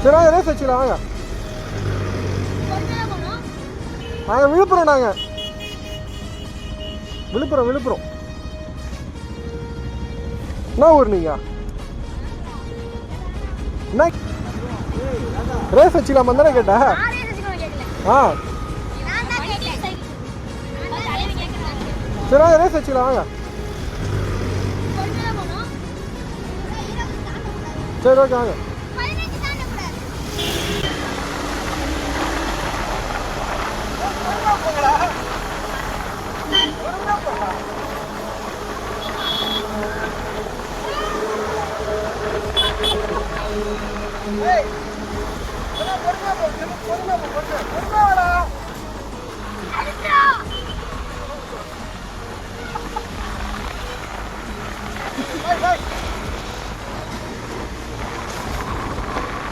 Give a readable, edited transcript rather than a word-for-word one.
சரி வாங்க ரேஸ் வச்சுக்கலாம் வாங்க. நாங்கள் விழுப்புரம். நாங்கள் விழுப்புரம். என்ன ஊர் நீங்கள்? என்ன ரேஸ் வச்சுக்கலாமா தானே கேட்டேன். ஆ சரி வாங்க ரேஸ் வச்சுக்கலாம் வாங்க. சரி ஓகே வாங்க. Hey!